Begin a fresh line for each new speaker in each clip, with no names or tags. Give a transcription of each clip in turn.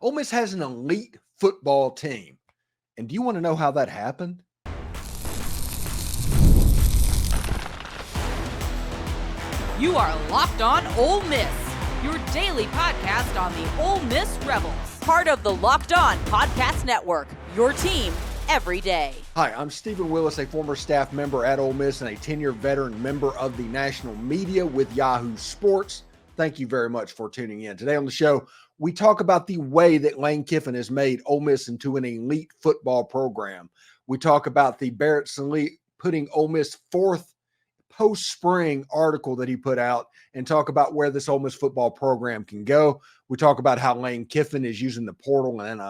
Ole Miss has an elite football team. And do you want to know how that happened?
You are Locked On Ole Miss, your daily podcast on the Ole Miss Rebels. Part of the Locked On Podcast Network, your team every day.
Hi, I'm Stephen Willis, a former staff member at Ole Miss and a 10-year veteran member of the national media with Yahoo Sports. Thank you very much for tuning in. Today on the show, we talk about the way that Lane Kiffin has made Ole Miss into an elite football program. We talk about the Barrett-Sallee putting Ole Miss fourth post-spring article that he put out and talk about where this Ole Miss football program can go. We talk about how Lane Kiffin is using the portal and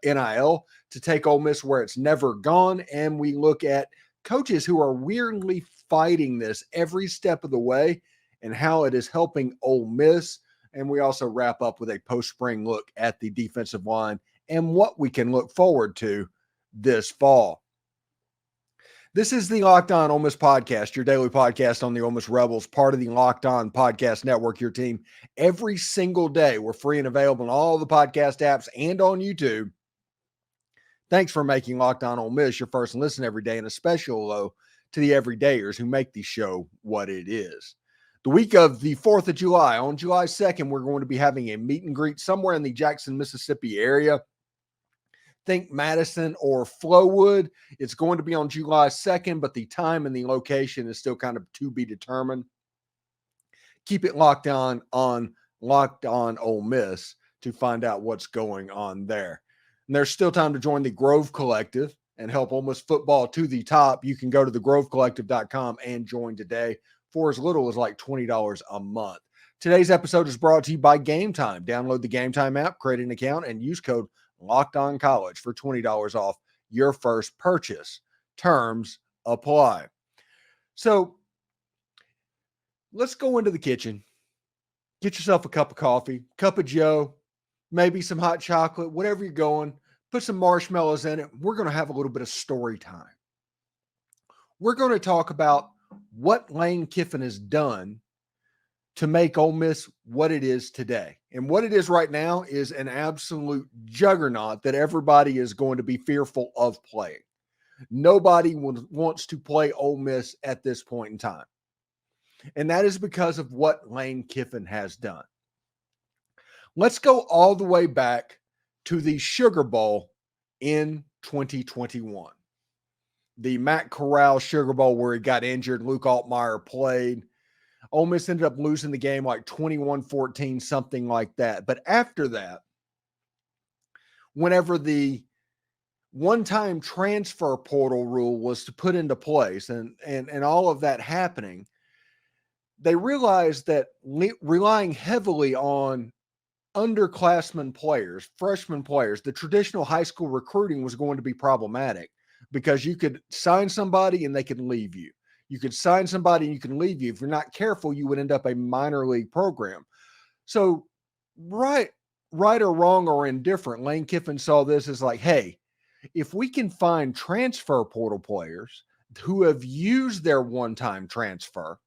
NIL to take Ole Miss where it's never gone. And we look at coaches who are weirdly fighting this every step of the way and how it is helping Ole Miss. And we also wrap up with a post-spring look at the defensive line and what we can look forward to this fall. This is the Locked On Ole Miss podcast, your daily podcast on the Ole Miss Rebels, part of the Locked On Podcast Network, your team every single day. We're free and available on all the podcast apps and on YouTube. Thanks for making Locked On Ole Miss your first listen every day, and a special hello to the everydayers who make the show what it is. The week of the 4th of July, on July 2nd, we're going to be having a meet and greet somewhere in the Jackson, Mississippi area. Think Madison or Flowood. It's going to be on July 2nd, but the time and the location is still kind of to be determined. Keep it locked on Locked On Ole Miss to find out what's going on there. And there's still time to join the Grove Collective and help Ole Miss football to the top. You can go to thegrovecollective.com and join today for as little as like $20 a month. Today's episode is brought to you by Game Time. Download the Game Time app, create an account, and use code Locked On College for $20 off your first purchase. Terms apply. So let's go into the kitchen. Get yourself a cup of coffee, cup of joe, maybe some hot chocolate, whatever you're going. Put some marshmallows in it. We're going to have a little bit of story time. We're going to talk about what Lane Kiffin has done to make Ole Miss what it is today. And what it is right now is an absolute juggernaut that everybody is going to be fearful of playing. Nobody wants to play Ole Miss at this point in time. And that is because of what Lane Kiffin has done. Let's go all the way back to the Sugar Bowl in 2021. The Matt Corral Sugar Bowl where he got injured. Luke Altmaier played. Ole Miss ended up losing the game like 21-14, something like that. But after that, whenever the one-time transfer portal rule was to put into place and all of that happening, they realized that relying heavily on underclassmen players, freshman players, the traditional high school recruiting was going to be problematic because you could sign somebody and they could leave you. You could sign somebody and you can leave you. If you're not careful, you would end up a minor league program. So right or wrong or indifferent, Lane Kiffin saw this as like, hey, if we can find transfer portal players who have used their one-time transfer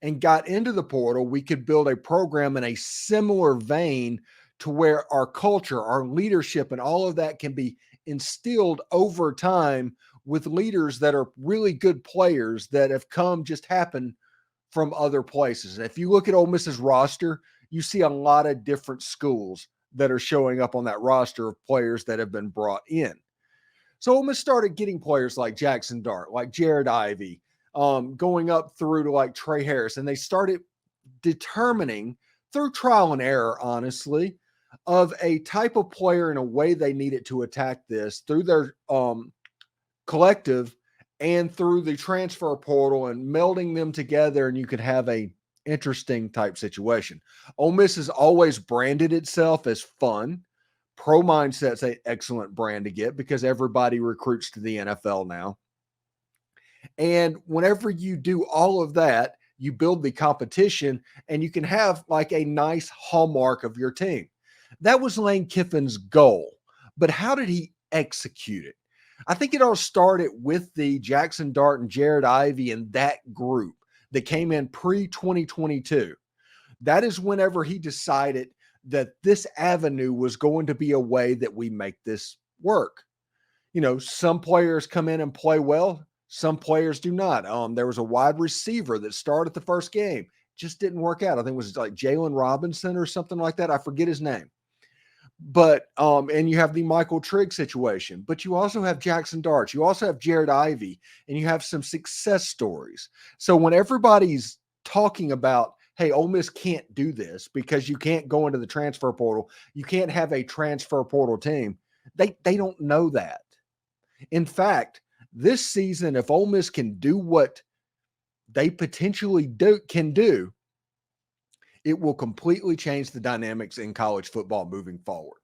and got into the portal, we could build a program in a similar vein to where our culture, our leadership, and all of that can be instilled over time with leaders that are really good players that have just happened from other places. If you look at Ole Miss's roster, you see a lot of different schools that are showing up on that roster of players that have been brought in. So Ole Miss started getting players like Jackson Dart, like Jared Ivey, going up through to like Trey Harris. And they started determining through trial and error, honestly, of a type of player and a way they needed to attack this through their collective and through the transfer portal and melding them together, and you could have a interesting type situation. Ole Miss has always branded itself as fun. Pro Mindset's an excellent brand to get because everybody recruits to the NFL now. And whenever you do all of that, you build the competition and you can have like a nice hallmark of your team. That was Lane Kiffin's goal. But how did he execute it? I think it all started with the Jackson Dart and Jared Ivey and that group that came in pre-2022. That is whenever he decided that this avenue was going to be a way that we make this work. Some players come in and play well. Some players do not. There was a wide receiver that started the first game, just didn't work out. I think it was like Jalen Robinson or something like that. I forget his name. But and you have the Michael Trigg situation, but you also have Jackson Darts, you also have Jared Ivey, and you have some success stories. So when everybody's talking about, hey, Ole Miss can't do this because you can't go into the transfer portal, you can't have a transfer portal team, they don't know that. In fact, this season, if Ole Miss can do what they potentially can do, it will completely change the dynamics in college football moving forward.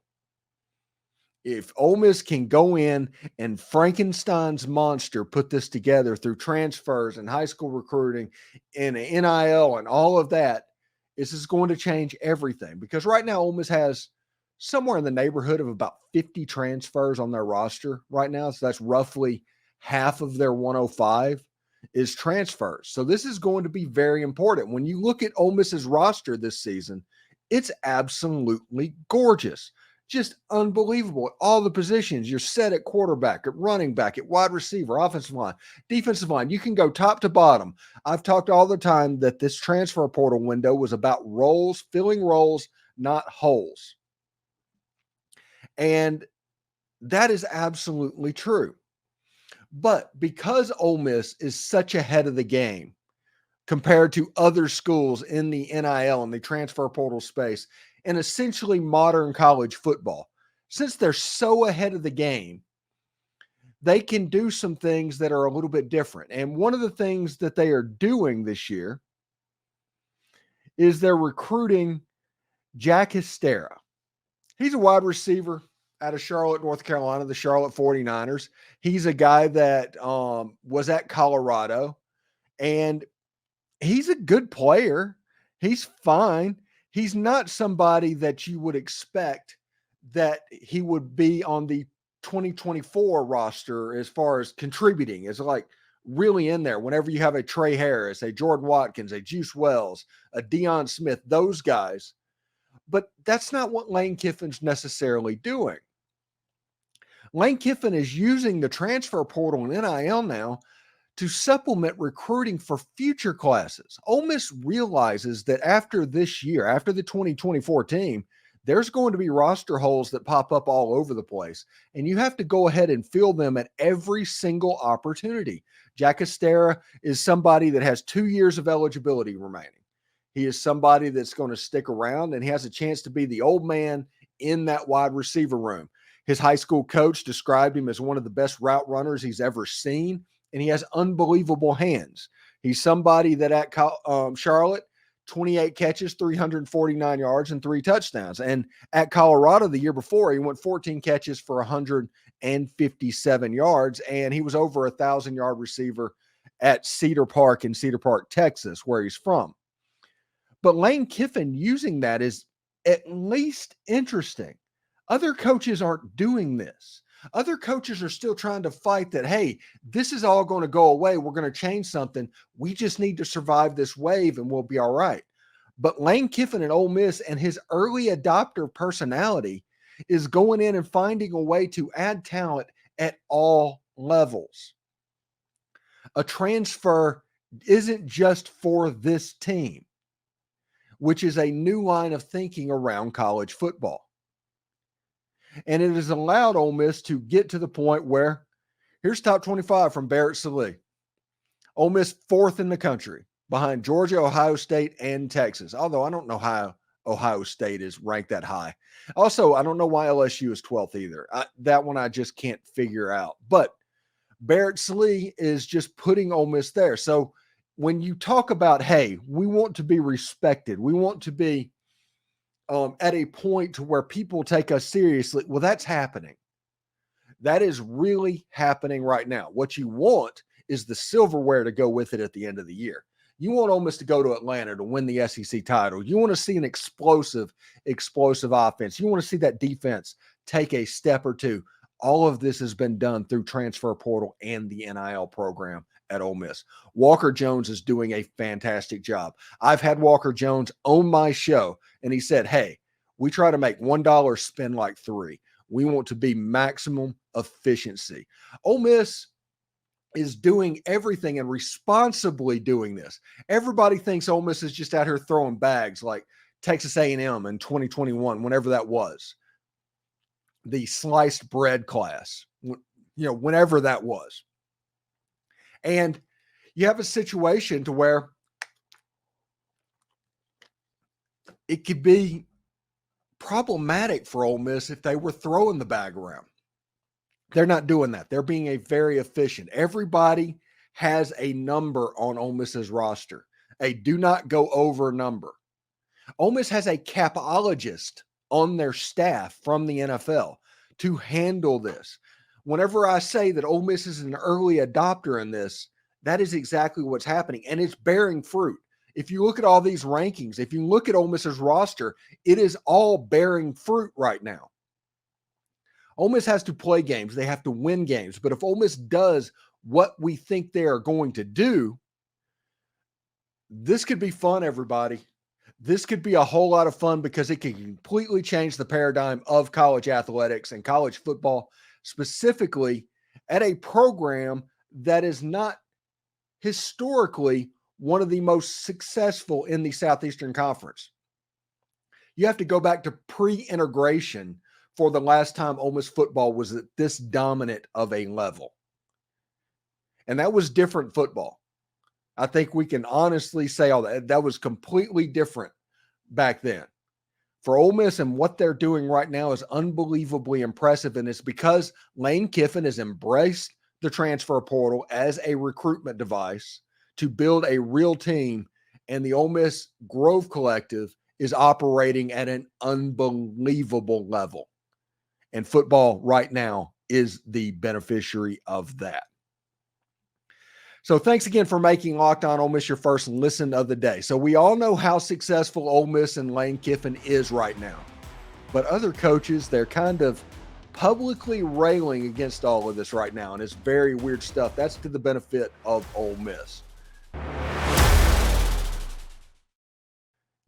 If Ole Miss can go in and Frankenstein's monster put this together through transfers and high school recruiting and NIL and all of that, this is going to change everything. Because right now, Ole Miss has somewhere in the neighborhood of about 50 transfers on their roster right now. So that's roughly half of their 105 is transfers. So this is going to be very important. When you look at Ole Miss's roster this season, it's absolutely gorgeous. Just unbelievable at all the positions. You're set at quarterback, at running back, at wide receiver, offensive line, defensive line. You can go top to bottom. I've talked all the time that this transfer portal window was about roles, filling roles, not holes. And that is absolutely true. But because Ole Miss is such ahead of the game compared to other schools in the NIL and the transfer portal space and essentially modern college football, since they're so ahead of the game, they can do some things that are a little bit different. And one of the things that they are doing this year is they're recruiting Jack Hestera. He's a wide receiver out of Charlotte, North Carolina, the Charlotte 49ers. He's a guy that was at Colorado, and he's a good player. He's fine. He's not somebody that you would expect that he would be on the 2024 roster as far as contributing, is like really in there. Whenever you have a Trey Harris, a Jordan Watkins, a Juice Wells, a Deion Smith, those guys. But that's not what Lane Kiffin's necessarily doing. Lane Kiffin is using the transfer portal and NIL now to supplement recruiting for future classes. Ole Miss realizes that after this year, after the 2024 team, there's going to be roster holes that pop up all over the place, and you have to go ahead and fill them at every single opportunity. Jack Hestera is somebody that has 2 years of eligibility remaining. He is somebody that's going to stick around, and he has a chance to be the old man in that wide receiver room. His high school coach described him as one of the best route runners he's ever seen, and he has unbelievable hands. He's somebody that at Charlotte, 28 catches, 349 yards, and 3 touchdowns. And at Colorado the year before, he went 14 catches for 157 yards, and he was over 1,000-yard receiver at Cedar Park in Cedar Park, Texas, where he's from. But Lane Kiffin using that is at least interesting. Other coaches aren't doing this. Other coaches are still trying to fight that, hey, this is all going to go away. We're going to change something. We just need to survive this wave and we'll be all right. But Lane Kiffin at Ole Miss and his early adopter personality is going in and finding a way to add talent at all levels. A transfer isn't just for this team, which is a new line of thinking around college football. And it has allowed Ole Miss to get to the point where here's top 25 from Barrett Sallee. Ole Miss 4th in the country behind Georgia, Ohio State, and Texas. Although I don't know how Ohio State is ranked that high. Also, I don't know why LSU is 12th either. That one I just can't figure out. But Barrett Sallee is just putting Ole Miss there. So when you talk about, hey, we want to be respected, we want to be at a point to where people take us seriously. Well, that's happening. That is really happening right now. What you want is the silverware to go with it at the end of the year. You want Ole Miss to go to Atlanta to win the SEC title. You want to see an explosive offense. You want to see that defense take a step or two. All of this has been done through transfer portal and the NIL program at Ole Miss. Walker Jones is doing a fantastic job. I've had Walker Jones on my show, and he said, hey, We try to make $1 spend like 3. We want to be maximum efficiency. Ole Miss is doing everything and responsibly doing this. Everybody thinks Ole Miss is just out here throwing bags like Texas A&M in 2021, whenever that was. The sliced bread class, whenever that was. And you have a situation to where it could be problematic for Ole Miss if they were throwing the bag around. They're not doing that. They're being very efficient. Everybody has a number on Ole Miss's roster, a do not go over number. Ole Miss has a capologist on their staff from the NFL to handle this. Whenever I say that Ole Miss is an early adopter in this, that is exactly what's happening, and it's bearing fruit. If you look at all these rankings, if you look at Ole Miss's roster, it is all bearing fruit right now. Ole Miss has to play games. They have to win games. But if Ole Miss does what we think they are going to do, this could be fun, everybody. This could be a whole lot of fun because it can completely change the paradigm of college athletics and college football, specifically at a program that is not historically one of the most successful in the Southeastern Conference. You have to go back to pre-integration for the last time Ole Miss football was at this dominant of a level. And that was different football. I think we can honestly say all that. That was completely different back then. For Ole Miss and what they're doing right now is unbelievably impressive, and it's because Lane Kiffin has embraced the transfer portal as a recruitment device to build a real team, and the Ole Miss Grove Collective is operating at an unbelievable level. And football right now is the beneficiary of that. So thanks again for making Locked On Ole Miss your first listen of the day. So we all know how successful Ole Miss and Lane Kiffin is right now. But other coaches, they're kind of publicly railing against all of this right now, and it's very weird stuff. That's to the benefit of Ole Miss.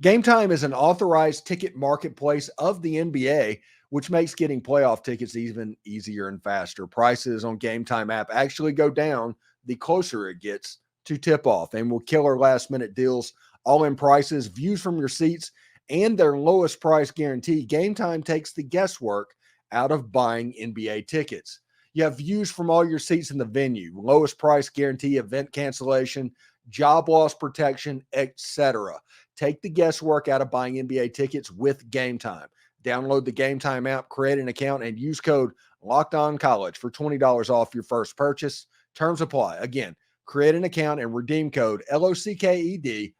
Game Time is an authorized ticket marketplace of the NBA, which makes getting playoff tickets even easier and faster. Prices on Game Time app actually go down the closer it gets to tip-off, and will killer last-minute deals, all-in prices, views from your seats, and their lowest price guarantee. Game Time takes the guesswork out of buying NBA tickets. You have views from all your seats in the venue, lowest price guarantee, event cancellation, job loss protection, etc. Take the guesswork out of buying NBA tickets with Game Time. Download the Game Time app, create an account, and use code LOCKEDONCollege for $20 off your first purchase. Terms apply. Again, create an account and redeem code LOCKEDONCOLLEGE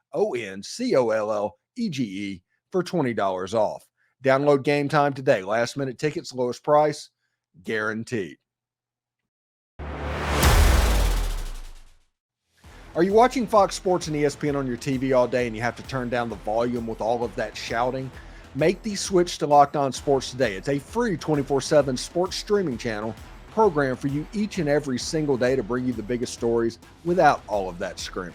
for $20 off. Download Game Time today. Last minute tickets, lowest price, guaranteed. Are you watching Fox Sports and ESPN on your TV all day and you have to turn down the volume with all of that shouting? Make the switch to Locked On Sports today. It's a free 24/7 sports streaming channel program for you each and every single day to bring you the biggest stories without all of that screaming.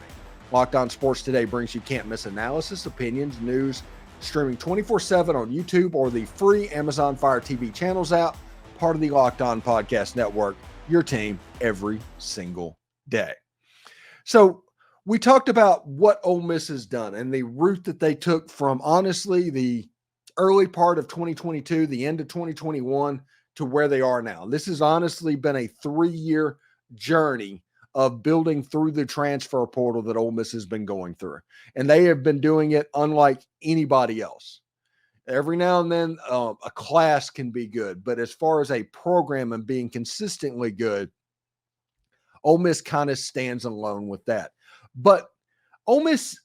Locked On Sports Today brings you can't miss analysis, opinions, news, streaming 24/7 on YouTube or the free Amazon Fire TV channels app, part of the Locked On Podcast Network, your team every single day. So we talked about what Ole Miss has done and the route that they took from, honestly, the early part of 2022, the end of 2021, to where they are now. This has honestly been a 3-year journey of building through the transfer portal that Ole Miss has been going through. And they have been doing it unlike anybody else. Every now and then, a class can be good, but as far as a program and being consistently good, Ole Miss kind of stands alone with that. But Ole Miss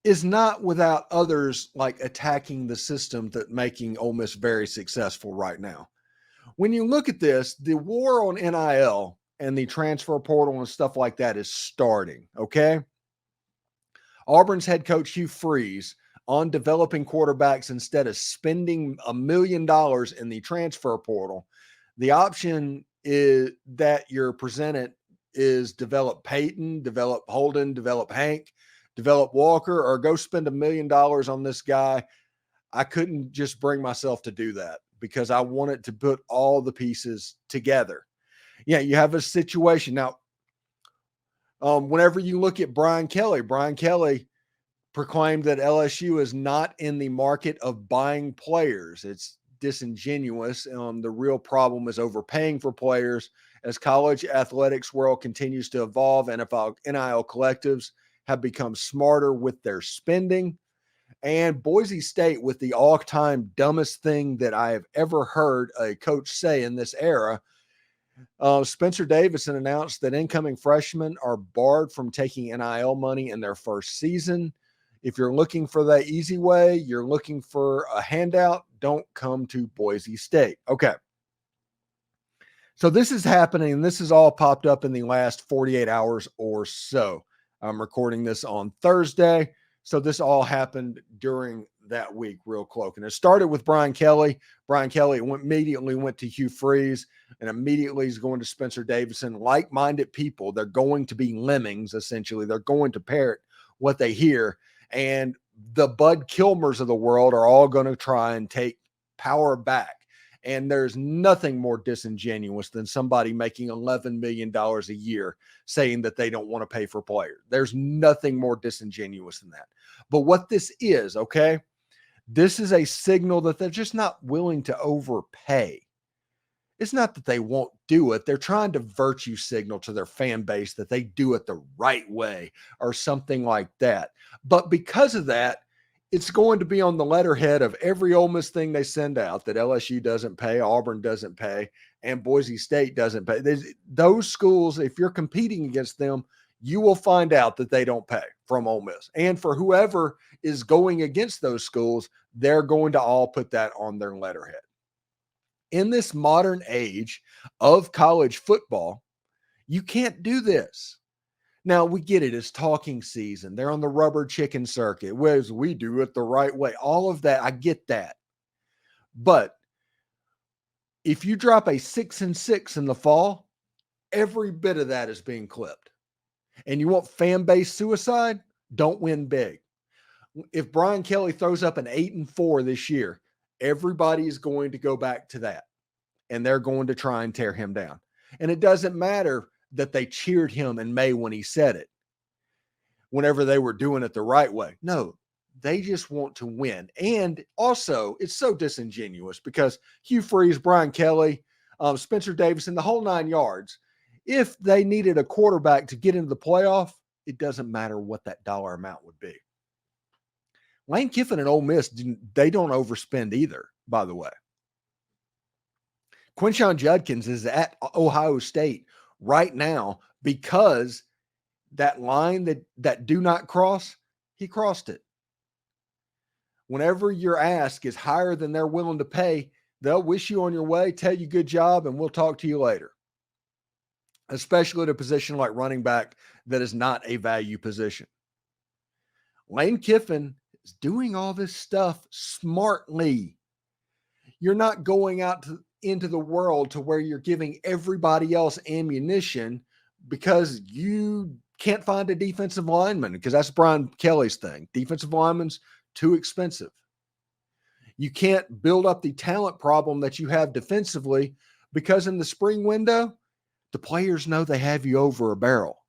is not without others like attacking the system that making Ole Miss very successful right now. When you look at this, the war on NIL and the transfer portal and stuff like that is starting, okay? Auburn's head coach Hugh Freeze on developing quarterbacks instead of spending $1 million in the transfer portal. The option is that you're presented is develop Peyton, develop Holden, develop Hank, develop Walker, or go spend $1 million on this guy. I couldn't just bring myself to do that because I wanted to put all the pieces together. Yeah, you have a situation now. Whenever you look at Brian Kelly proclaimed that LSU is not in the market of buying players. It's disingenuous. The real problem is overpaying for players. As college athletics world continues to evolve, NFL NIL collectives have become smarter with their spending. And Boise State, with the all-time dumbest thing that I have ever heard a coach say in this era, Spencer Davidson announced that incoming freshmen are barred from taking NIL money in their first season. If you're looking for that easy way, you're looking for a handout, don't come to Boise State. Okay. So this is happening, and this has all popped up in the last 48 hours or so. I'm recording this on Thursday. So this all happened during that week, real close. And it started with Brian Kelly. Brian Kelly immediately went to Hugh Freeze, and immediately he's going to Spencer Davidson. Like-minded people, they're going to be lemmings, essentially. They're going to parrot what they hear. And the Bud Kilmers of the world are all going to try and take power back. And there's nothing more disingenuous than somebody making $11 million a year saying that they don't want to pay for players. There's nothing more disingenuous than that. But what this is, okay, this is a signal that they're just not willing to overpay. It's not that they won't do it. They're trying to virtue signal to their fan base that they do it the right way or something like that. But because of that, it's going to be on the letterhead of every Ole Miss thing they send out that LSU doesn't pay, Auburn doesn't pay, and Boise State doesn't pay. Those schools, if you're competing against them, you will find out that they don't pay from Ole Miss. And for whoever is going against those schools, they're going to all put that on their letterhead. In this modern age of college football, you can't do this. Now, we get it. It's talking season. They're on the rubber chicken circuit. Whereas we do it the right way. All of that, I get that. But if you drop a 6-6 in the fall, every bit of that is being clipped. And you want fan base suicide? Don't win big. If Brian Kelly throws up an 8-4 this year, everybody is going to go back to that. And they're going to try and tear him down. And it doesn't matter that they cheered him in May when he said it, whenever they were doing it the right way. No, they just want to win. And also, it's so disingenuous because Hugh Freeze, Brian Kelly, Spencer Davidson, the whole 9 yards, if they needed a quarterback to get into the playoff, it doesn't matter what that dollar amount would be. Lane Kiffin and Ole Miss, they don't overspend either, by the way. Quinshon Judkins is at Ohio State right now because that line that do not cross, he crossed it. Whenever your ask is higher than they're willing to pay, they'll wish you on your way, tell you good job, and we'll talk to you later. Especially at a position like running back that is not a value position. Lane Kiffin is doing all this stuff smartly. You're not going out into the world to where you're giving everybody else ammunition because you can't find a defensive lineman, because that's Brian Kelly's thing. Defensive linemen's too expensive. You can't build up the talent problem that you have defensively because in the spring window, the players know they have you over a barrel,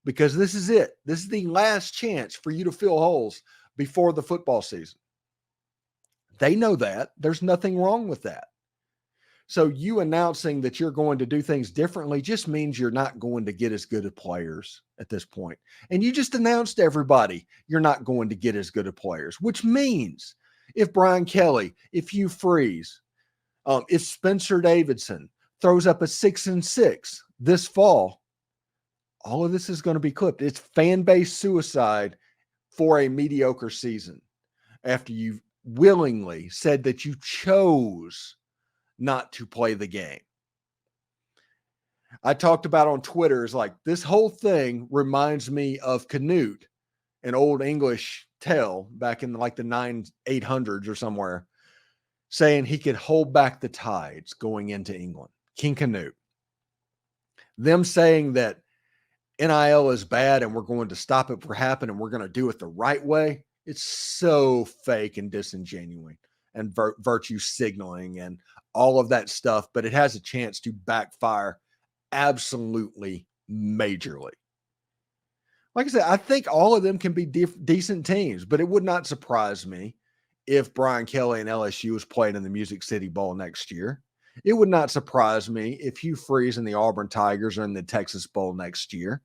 because this is it. This is the last chance for you to fill holes before the football season. They know that. There's nothing wrong with that. So you announcing that you're going to do things differently just means you're not going to get as good of players at this point. And you just announced to everybody you're not going to get as good of players, which means if Brian Kelly, if Hugh Freeze, if Spencer Davidson throws up a 6-6 this fall, all of this is going to be clipped. It's fan base suicide for a mediocre season after you willingly said that you chose not to play the game. I talked about on Twitter is like, this whole thing reminds me of Canute, an old English tale back in like the 800s or somewhere, saying he could hold back the tides going into England. King Canute. Them saying that NIL is bad and we're going to stop it from happening and we're going to do it the right way. It's so fake and disingenuous and virtue signaling and all of that stuff, but it has a chance to backfire absolutely majorly. Like I said, I think all of them can be decent teams, but it would not surprise me if Brian Kelly and LSU was playing in the Music City Bowl next year. It would not surprise me if Hugh Freeze and the Auburn Tigers are in the Texas Bowl next year.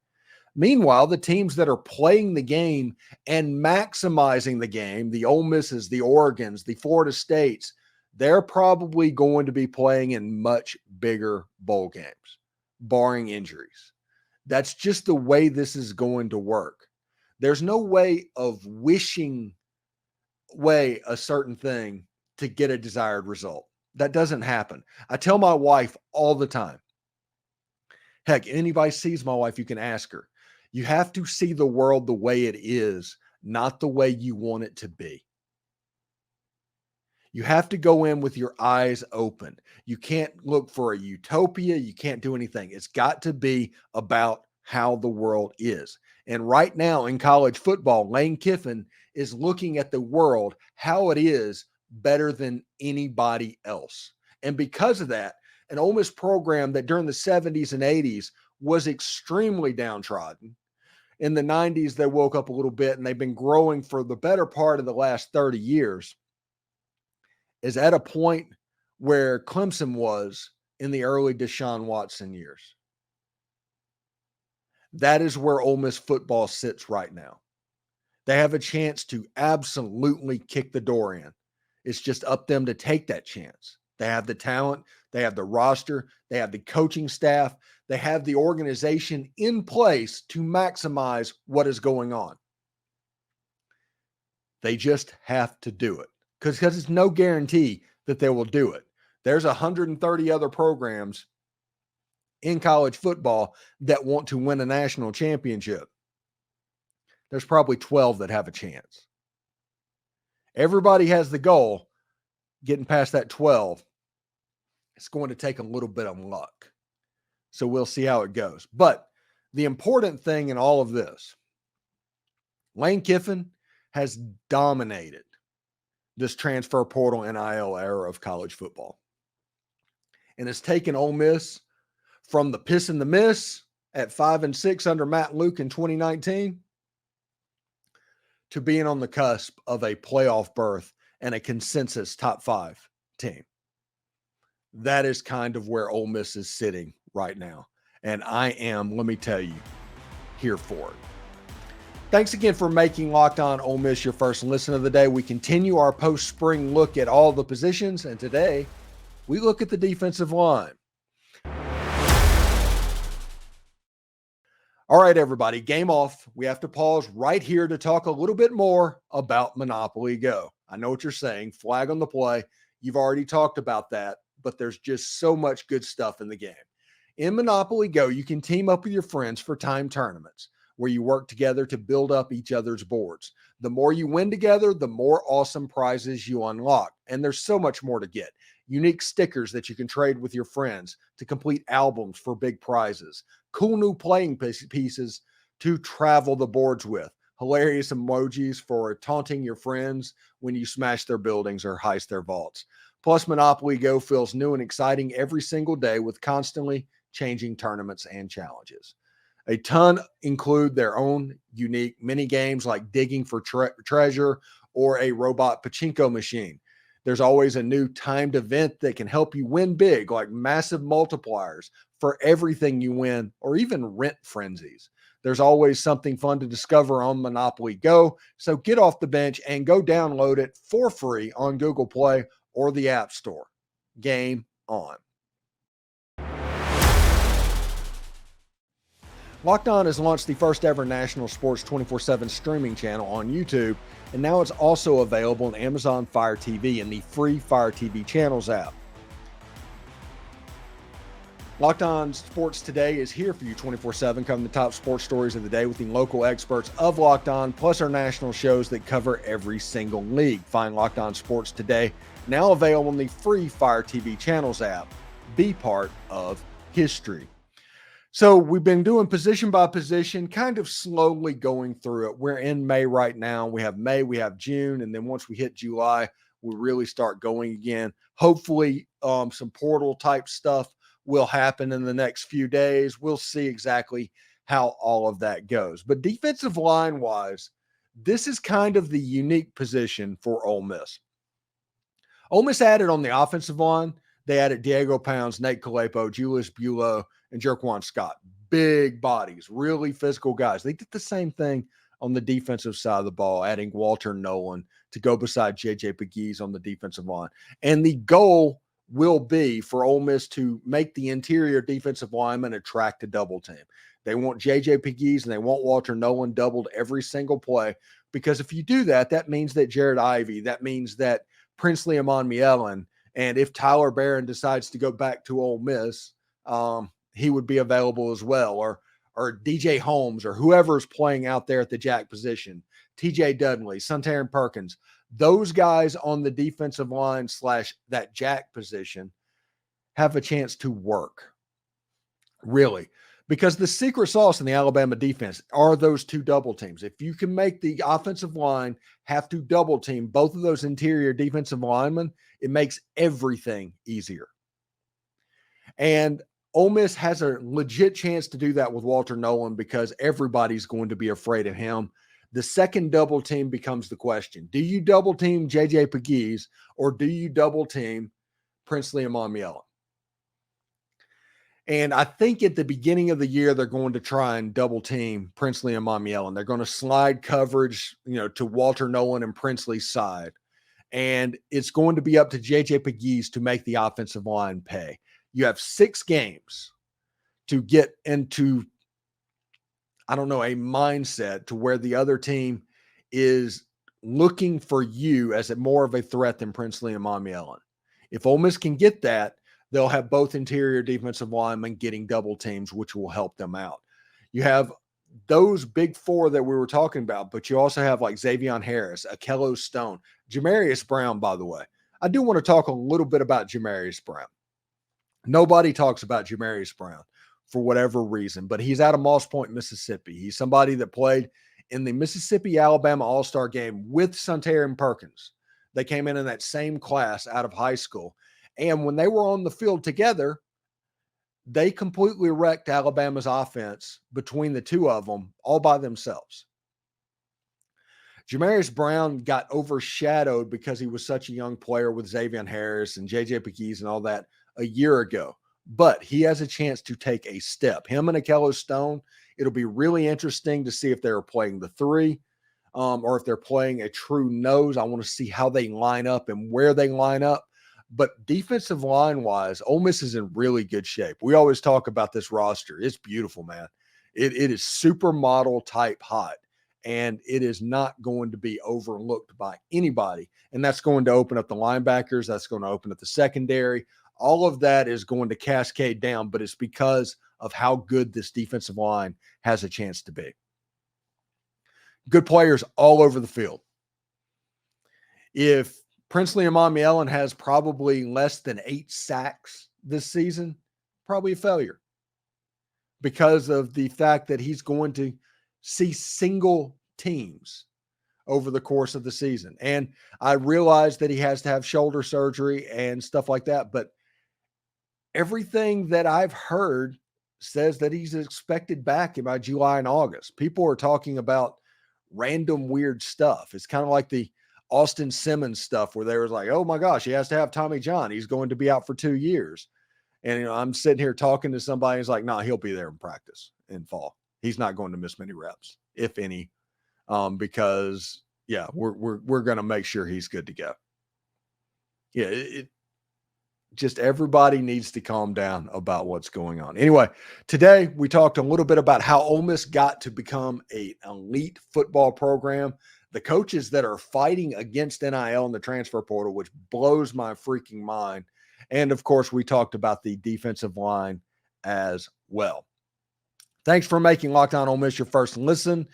Meanwhile, the teams that are playing the game and maximizing the game, the Ole Misses, the Oregons, the Florida States, they're probably going to be playing in much bigger bowl games, barring injuries. That's just the way this is going to work. There's no way of wishing away a certain thing to get a desired result. That doesn't happen. I tell my wife all the time. Heck, anybody sees my wife, you can ask her. You have to see the world the way it is, not the way you want it to be. You have to go in with your eyes open. You can't look for a utopia. You can't do anything. It's got to be about how the world is. And right now in college football, Lane Kiffin is looking at the world, how it is, better than anybody else. And because of that, an Ole Miss program that during the 70s and 80s was extremely downtrodden. In the 90s, they woke up a little bit, and they've been growing for the better part of the last 30 years, is at a point where Clemson was in the early Deshaun Watson years. That is where Ole Miss football sits right now. They have a chance to absolutely kick the door in. It's just up them to take that chance. They have the talent, they have the roster, they have the coaching staff, they have the organization in place to maximize what is going on. They just have to do it because it's no guarantee that they will do it. There's 130 other programs in college football that want to win a national championship. There's probably 12 that have a chance. Everybody has the goal. Getting past that 12, it's going to take a little bit of luck. So we'll see how it goes. But the important thing in all of this, Lane Kiffin has dominated this transfer portal NIL era of college football. And it's taken Ole Miss from the piss and the miss at 5-6 under Matt Luke in 2019 to being on the cusp of a playoff berth and a consensus top 5 team. That is kind of where Ole Miss is sitting right now. And I am, let me tell you, here for it. Thanks again for making Locked On Ole Miss your first listen of the day. We continue our post-spring look at all the positions, and today we look at the defensive line. All right, everybody, game off. We have to pause right here to talk a little bit more about Monopoly Go. I know what you're saying, flag on the play. You've already talked about that, but there's just so much good stuff in the game. In Monopoly Go, you can team up with your friends for time tournaments where you work together to build up each other's boards. The more you win together, the more awesome prizes you unlock. And there's so much more to get. Unique stickers that you can trade with your friends to complete albums for big prizes. Cool new playing pieces to travel the boards with. Hilarious emojis for taunting your friends when you smash their buildings or heist their vaults. Plus, Monopoly Go feels new and exciting every single day with constantly changing tournaments and challenges. A ton include their own unique mini games like digging for treasure or a robot pachinko machine. There's always a new timed event that can help you win big, like massive multipliers for everything you win, or even rent frenzies. There's always something fun to discover on Monopoly Go, so get off the bench and go download it for free on Google Play or the App Store. Game on. Locked On has launched the first ever national sports 24/7 streaming channel on YouTube, and now it's also available on Amazon Fire TV and the free Fire TV Channels app. Locked On Sports Today is here for you 24/7, covering the top sports stories of the day with the local experts of Locked On, plus our national shows that cover every single league. Find Locked On Sports Today, now available on the free Fire TV Channels app. Be part of history. So we've been doing position by position, kind of slowly going through it. We're in May right now. We have May, we have June, and then once we hit July, we really start going again. Hopefully, some portal type stuff will happen in the next few days. We'll see exactly how all of that goes. But defensive line wise, this is kind of the unique position for Ole Miss. Ole Miss added on the offensive line. They added Diego Pounds, Nate Kalepo, Julius Buelow, and Jerquan Scott. Big bodies, really physical guys. They did the same thing on the defensive side of the ball, adding Walter Nolan to go beside J.J. Pegues on the defensive line. And the goal will be for Ole Miss to make the interior defensive lineman attract a double team. They want J.J. Pegues and they want Walter Nolan doubled every single play, because if you do that, that means that Jared Ivey, that means that Princely Amonmielen, and if Tyler Barron decides to go back to Ole Miss, he would be available as well, or DJ Holmes, or whoever's playing out there at the jack position, TJ Dudley, Suntarine Perkins, those guys on the defensive line / that jack position have a chance to work, really. Because the secret sauce in the Alabama defense are those two double teams. If you can make the offensive line have to double team both of those interior defensive linemen, it makes everything easier. And Ole Miss has a legit chance to do that with Walter Nolan, because everybody's going to be afraid of him. The second double team becomes the question. Do you double team J.J. Pegues, or do you double team Princely Amonmielen? And I think at the beginning of the year, they're going to try and double team Princely Amonmielen. They're going to slide coverage, to Walter Nolan and Princely's side. And it's going to be up to J.J. Pegues to make the offensive line pay. You have 6 games to get into, a mindset to where the other team is looking for you as more of a threat than Princely Amonmielen. If Ole Miss can get that, they'll have both interior defensive linemen getting double teams, which will help them out. You have those big 4 that we were talking about, but you also have like Xavion Harris, Akello Stone, Jamarius Brown, by the way. I do want to talk a little bit about Jamarius Brown. Nobody talks about Jamarius Brown for whatever reason, but he's out of Moss Point, Mississippi. He's somebody that played in the Mississippi-Alabama All-Star game with Suntarine Perkins. They came in that same class out of high school. And when they were on the field together, they completely wrecked Alabama's offense between the two of them all by themselves. Jamarius Brown got overshadowed because he was such a young player with Xavion Harris and J.J. Pegues and all that a year ago. But he has a chance to take a step. Him and Akello Stone, it'll be really interesting to see if they're playing the 3 or if they're playing a true nose. I want to see how they line up and where they line up. But defensive line-wise, Ole Miss is in really good shape. We always talk about this roster. It's beautiful, man. It is supermodel type hot, and it is not going to be overlooked by anybody. And that's going to open up the linebackers. That's going to open up the secondary. All of that is going to cascade down, but it's because of how good this defensive line has a chance to be. Good players all over the field. If Princely Amonmielen has probably less than 8 sacks this season, probably a failure, because of the fact that he's going to see single teams over the course of the season. And I realize that he has to have shoulder surgery and stuff like that, but everything that I've heard says that he's expected back by July and August. People are talking about random weird stuff. It's kind of like the Austin Simmons stuff where they were like, oh my gosh, he has to have Tommy John. He's going to be out for 2 years. And I'm sitting here talking to somebody who's like, nah, he'll be there in practice in fall. He's not going to miss many reps, if any, because we're going to make sure he's good to go. Yeah, just everybody needs to calm down about what's going on. Anyway, today we talked a little bit about how Ole Miss got to become an elite football program. The coaches that are fighting against NIL in the transfer portal, which blows my freaking mind. And, of course, we talked about the defensive line as well. Thanks for making Locked On Ole Miss your first listen.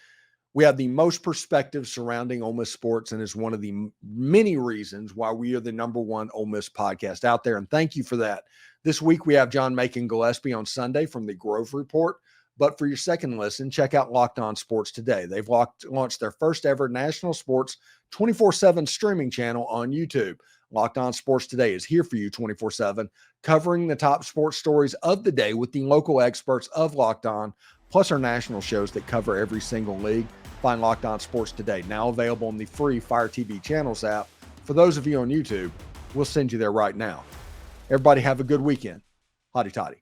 We have the most perspective surrounding Ole Miss sports, and it's one of the many reasons why we are the #1 Ole Miss podcast out there. And thank you for that. This week, we have John Macon Gillespie on Sunday from the Grove Report. But for your second listen, check out Locked On Sports Today. They've launched their first ever national sports 24/7 streaming channel on YouTube. Locked On Sports Today is here for you 24/7, covering the top sports stories of the day with the local experts of Locked On, plus our national shows that cover every single league. Find Locked On Sports Today, now available on the free Fire TV Channels app. For those of you on YouTube, we'll send you there right now. Everybody have a good weekend. Hotty toddy.